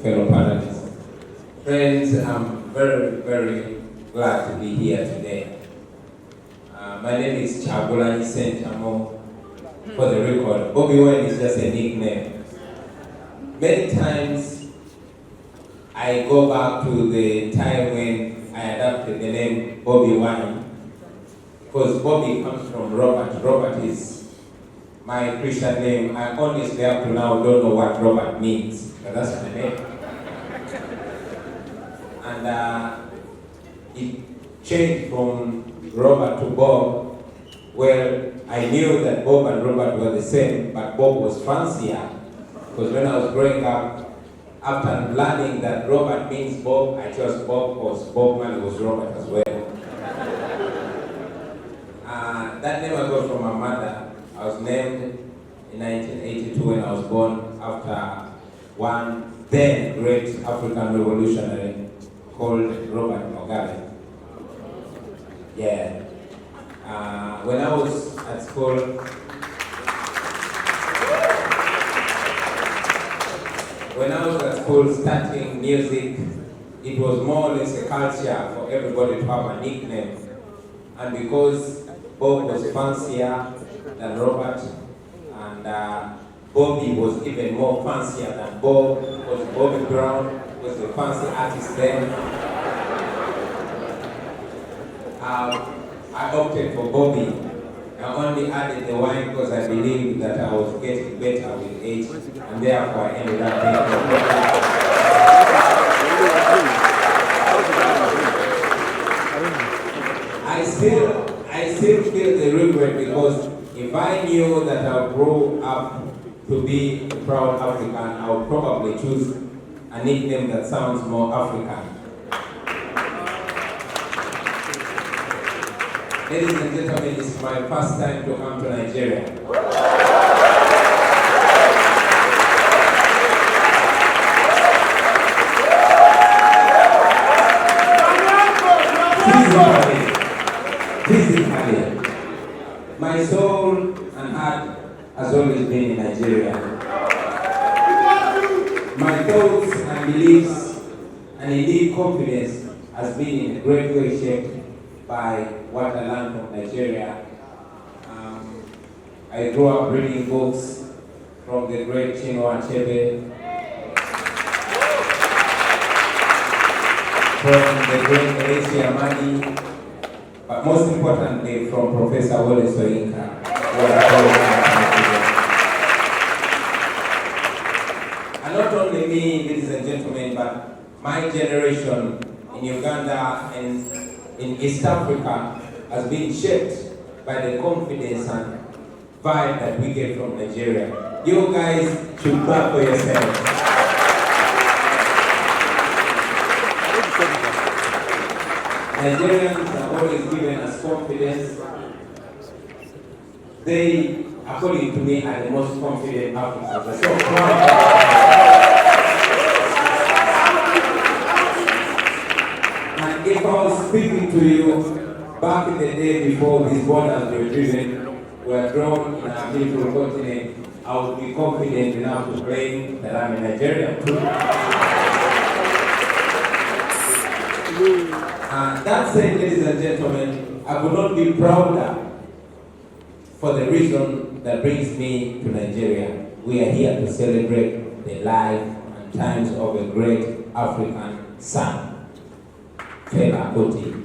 fellow panelists. Friends, I'm very, very glad to be here today. My name is Chagulani Sentamo. For the record, Bobi Wine is just a nickname. Many times I go back to the time when I adopted the name Bobi Wine, because Bobi comes from Robert. Robert is my Christian name. I honestly up to now don't know what Robert means, but that's my name. And it changed from Robert to Bob. Well, I knew that Bob and Robert were the same, but Bob was fancier. Because when I was growing up, after learning that Robert means Bob, I chose Bob because Bob man was Robert as well. That name I got from my mother. I was named in 1982 when I was born after one then great African revolutionary called Robert Mugabe. Yeah. When I was at school, studying music, it was more or less a culture for everybody to have a nickname. And because Bob was fancier than Robert, and Bobi was even more fancier than Bob, because Bobby Brown was a fancy artist then. I opted for Bobi. I only added the wine because I believed that I was getting better with age, and therefore I ended up being I still feel the regret, because if I knew that I would grow up to be a proud African, I would probably choose a nickname that sounds more African. Ladies and gentlemen, it's my first time to come to Nigeria. Physically, my soul and heart has always been in Nigeria. My thoughts and beliefs and indeed confidence has been in a great way shaped by what I learned from Nigeria. I grew up reading books from the great Chinua Achebe, from the great Elesi Amadi, but most importantly from Professor Wole Soyinka. And not only me, ladies and gentlemen, but my generation in Uganda and in East Africa has been shaped by the confidence and vibe that we get from Nigeria. You guys should clap for yourselves. Nigerians have always given us confidence. They, according to me, are the most confident Africans. I'm so proud. And if I was speaking to you back in the day before these borders were drawn in our beautiful continent, I would be confident enough to claim that I'm a Nigerian too. That said, ladies and gentlemen, I could not be prouder for the reason that brings me to Nigeria. We are here to celebrate the life and times of a great African son, Felabration.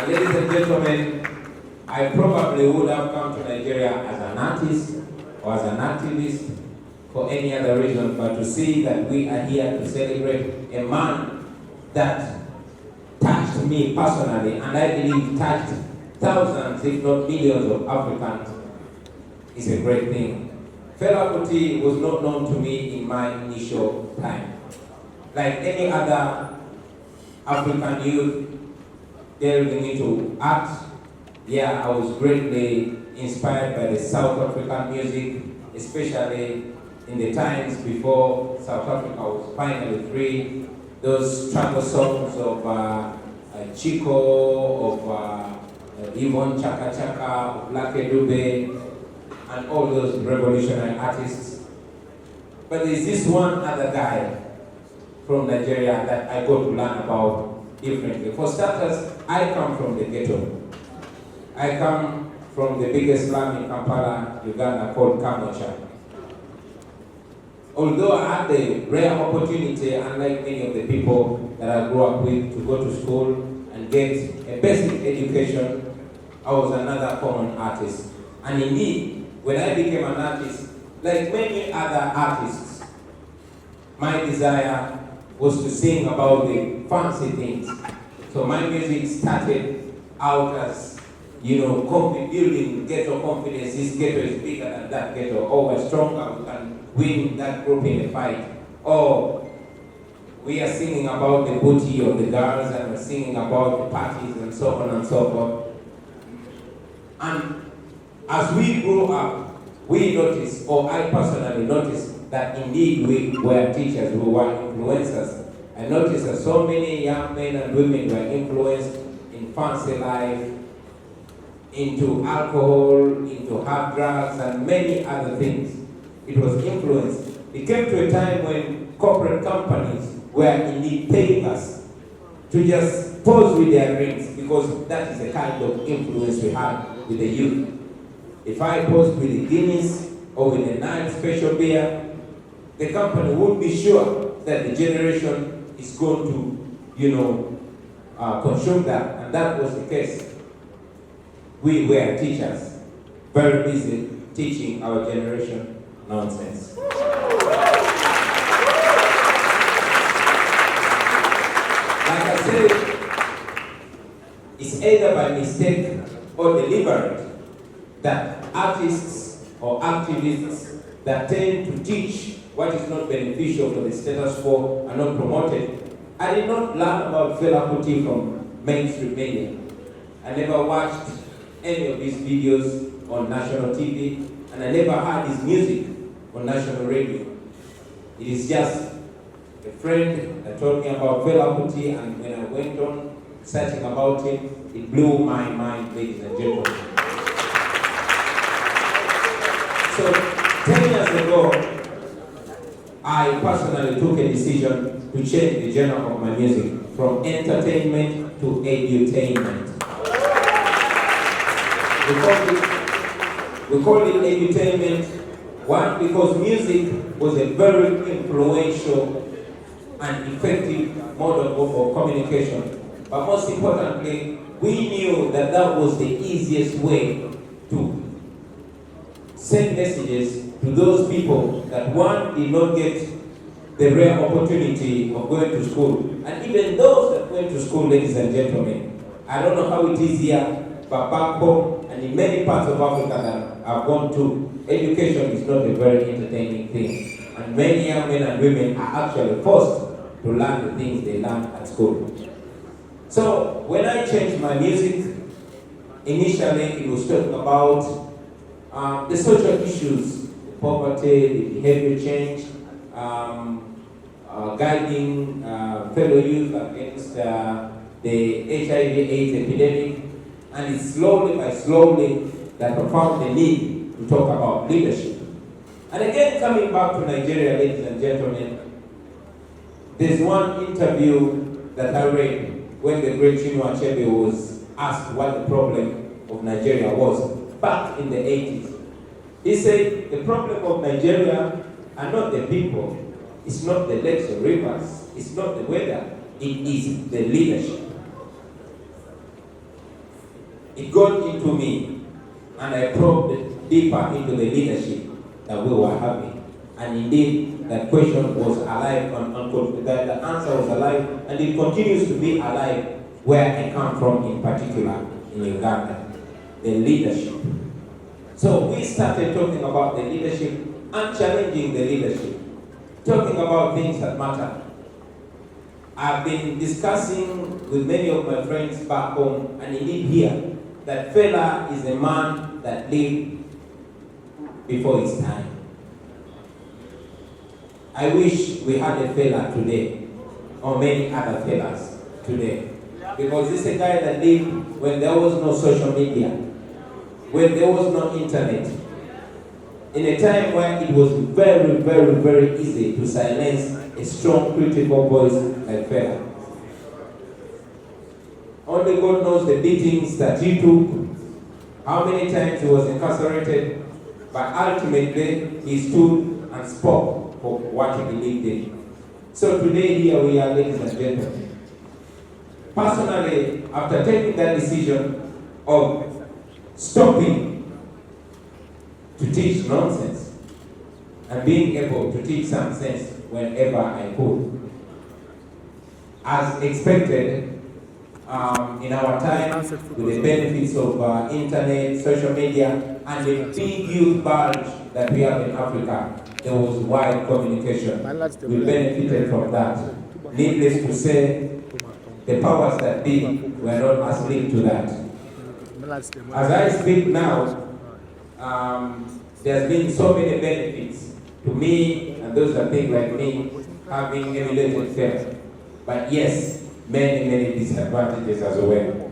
Ladies and gentlemen, I probably would have come to Nigeria as an artist or as an activist for any other reason, but to see that we are here to celebrate a man that touched me personally, and I believe touched thousands, if not millions of Africans, is a great thing. Felabration was not known to me in my initial time. Like any other African youth delving into art, yeah, I was greatly inspired by the South African music, especially in the times before South Africa was finally free. Those struggle songs of Chico, of Yvonne Chaka Chaka, of Lucky Dube, and all those revolutionary artists But there's this one other guy from Nigeria that I got to learn about differently. For starters, I come from the ghetto. I come from the biggest slum in Kampala, Uganda, called Kamocha. Although I had the rare opportunity, unlike many of the people that I grew up with, to go to school and get a basic education, I was another common artist. And indeed, when I became an artist, like many other artists, my desire was to sing about the fancy things. So my music started out as, building ghetto confidence. This ghetto is bigger than that ghetto. Or we're stronger, we can win that group in a fight. Or we are singing about the booty of the girls, and we're singing about the parties and so on and so forth. And as we grew up, we noticed, or I personally noticed, that indeed we were teachers, we were influencers. I noticed that so many young men and women were influenced in fancy life, into alcohol, into hard drugs, and many other things. It was influence. It came to a time when corporate companies were indeed paying us to just pose with their drinks, because that is the kind of influence we had with the youth. If I posed with the Guinness or with the Nile special beer, the company would be sure that the generation is going to, consume that, and that was the case. We were teachers, very busy teaching our generation nonsense. Like I said, it's either by mistake or deliberate that artists or activists that tend to teach what is not beneficial for the status quo are not promoted. I did not learn about Felabration from mainstream media. I never watched any of his videos on national TV, and I never heard his music on national radio. It is just a friend that told me about Felabration, and when I went on searching about him, it blew my mind, ladies and gentlemen. So 10 years ago, I personally took a decision to change the genre of my music from entertainment to edutainment. We call it edutainment, one, because music was a very influential and effective mode of communication. But most importantly, we knew that that was the easiest way to send messages to those people that, one, did not get the rare opportunity of going to school. And even those that went to school, ladies and gentlemen, I don't know how it is here, but back home and in many parts of Africa that I've gone to, education is not a very entertaining thing. And many young men and women are actually forced to learn the things they learn at school. So when I changed my music, initially it was talking about the social issues, the poverty, the behavior change, guiding fellow youth against the HIV/AIDS epidemic, and it's slowly that I found the need to talk about leadership. And again, coming back to Nigeria, ladies and gentlemen, there's one interview that I read when the great Chinua Achebe was asked what the problem of Nigeria was back in the 80s. He said, the problem of Nigeria are not the people, it's not the lakes or rivers, it's not the weather, it is the leadership. It got into me, and I probed deeper into the leadership that we were having. And indeed, that question was alive, the answer was alive, and it continues to be alive where I come from, in particular in Uganda, the leadership. So we started talking about the leadership and challenging the leadership, talking about things that matter. I've been discussing with many of my friends back home, and indeed here, that Fela is a man that lived before his time. I wish we had a Fela today, or many other Felas today. Because this is a guy that lived when there was no social media, when there was no internet. A in a time where it was very, very, very easy to silence a strong critical voice like Fela. Only God knows the beatings that he took, how many times he was incarcerated, but ultimately he stood and spoke for what he believed in. So today here we are, ladies and gentlemen. Personally, after taking that decision of stopping to teach nonsense and being able to teach some sense whenever I could, as expected, in our time, with the benefits of internet, social media, and the big youth bulge that we have in Africa, there was wide communication. We benefited from that. Needless to say, the powers that be were not asleep to that. As I speak now, there's been so many benefits to me and those that think like me, having emulated Fela. But yes, many, many disadvantages as well.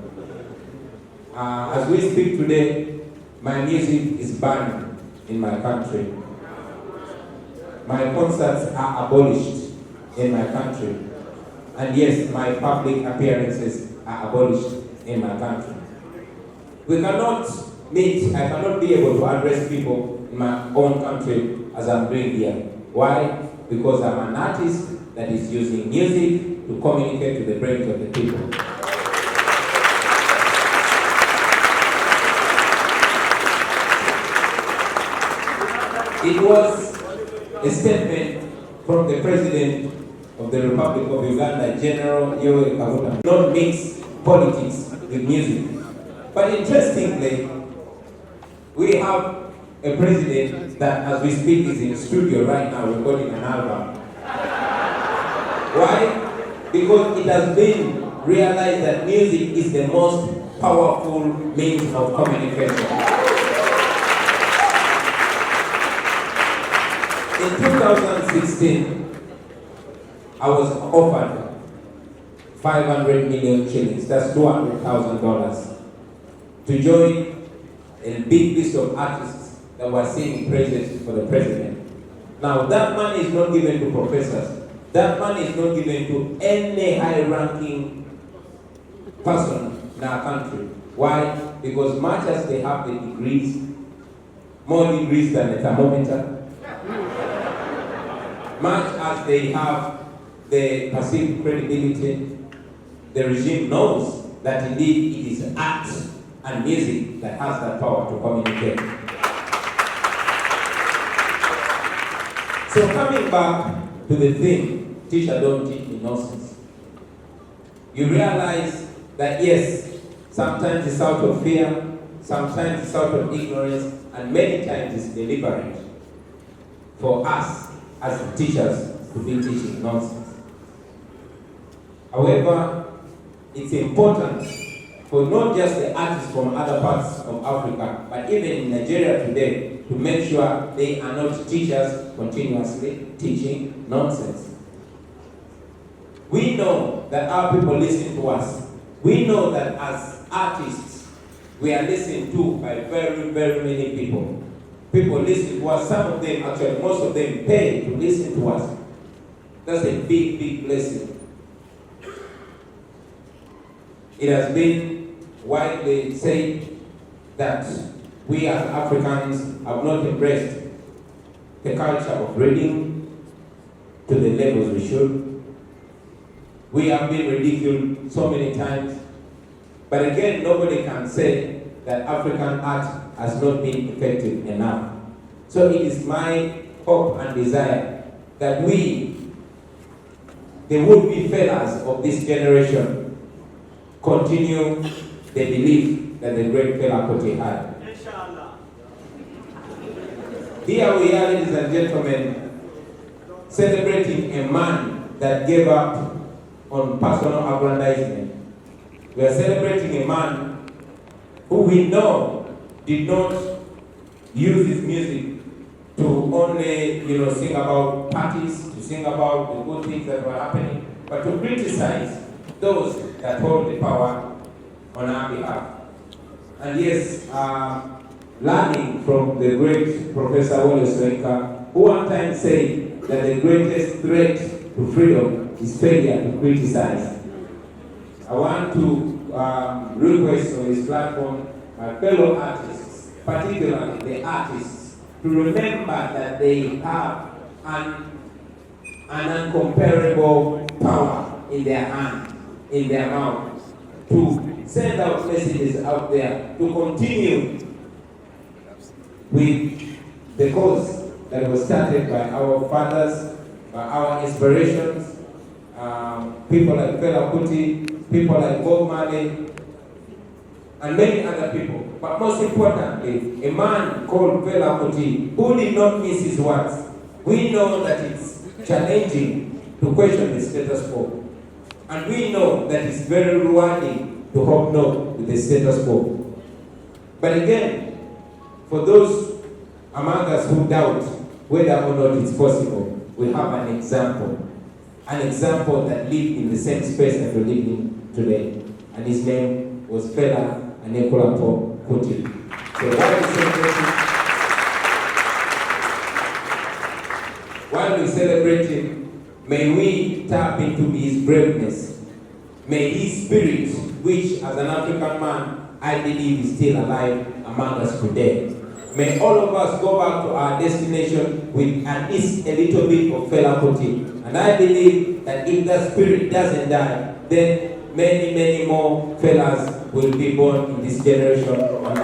As we speak today, my music is banned in my country. My concerts are abolished in my country. And yes, my public appearances are abolished in my country. We cannot meet, I cannot be able to address people in my own country as I'm doing here. Why? Because I'm an artist that is using music to communicate to the brains of the people. It was a statement from the President of the Republic of Uganda, General Yoweri Kaguta, not mix politics with music. But interestingly, we have a president that, as we speak, is in studio right now recording an album. Why? Because it has been realized that music is the most powerful means of communication. In 2016, I was offered 500 million shillings, that's $200,000, to join a big list of artists that were singing praises for the president. Now, that money is not given to professors. That money is not given to any high-ranking person in our country. Why? Because much as they have the degrees, more degrees than a thermometer, much as they have the perceived credibility, the regime knows that indeed it is art and music that has that power to communicate. So coming back to the thing, teacher don't teach me nonsense. You realize that yes, sometimes it's out of fear, sometimes it's out of ignorance, and many times it's deliberate for us as teachers to be teaching nonsense. However, it's important for not just the artists from other parts of Africa, but even in Nigeria today, to make sure they are not teachers continuously teaching nonsense. We know that our people listen to us. We know that as artists, we are listened to by very, very many people. People listen to us. Some of them, actually, most of them pay to listen to us. That's a big, big blessing. It has been widely said that we as Africans have not embraced the culture of reading to the levels we should. We have been ridiculed so many times. But again, nobody can say that African art has not been effective enough. So it is my hope and desire that we, the would-be fellas of this generation, continue the belief that the great Fela Kuti had. Here we are, ladies and gentlemen, celebrating a man that gave up on personal aggrandizement. We are celebrating a man who we know did not use his music to only, sing about parties, to sing about the good things that were happening, but to criticize those that hold the power on our behalf. And yes, learning from the great Professor Wole Soyinka, who one time said that the greatest threat to freedom is failure to criticize. I want to request on this platform my fellow artists, particularly the artists, to remember that they have an uncomparable power in their hand, in their mouth, to send out messages out there, to continue with the cause that was started by our fathers, by our inspirations, people like Fela Kuti, people like Bob Marley, and many other people. But most importantly, a man called Fela Kuti, who did not miss his words. We know that it's challenging to question the status quo. And we know that it's very rewarding to hope no with the status quo. But again, for those among us who doubt whether or not it's possible, we have an example that lived in the same space that we're living today. And his name was Fela Kuti. So while we celebrate him, may we tap into his braveness. May his spirit, which as an African man, I believe is still alive among us today. May all of us go back to our destination with at least a little bit of Fela Kuti. And I believe that if that spirit doesn't die, then many, many more fellas will be born in this generation. And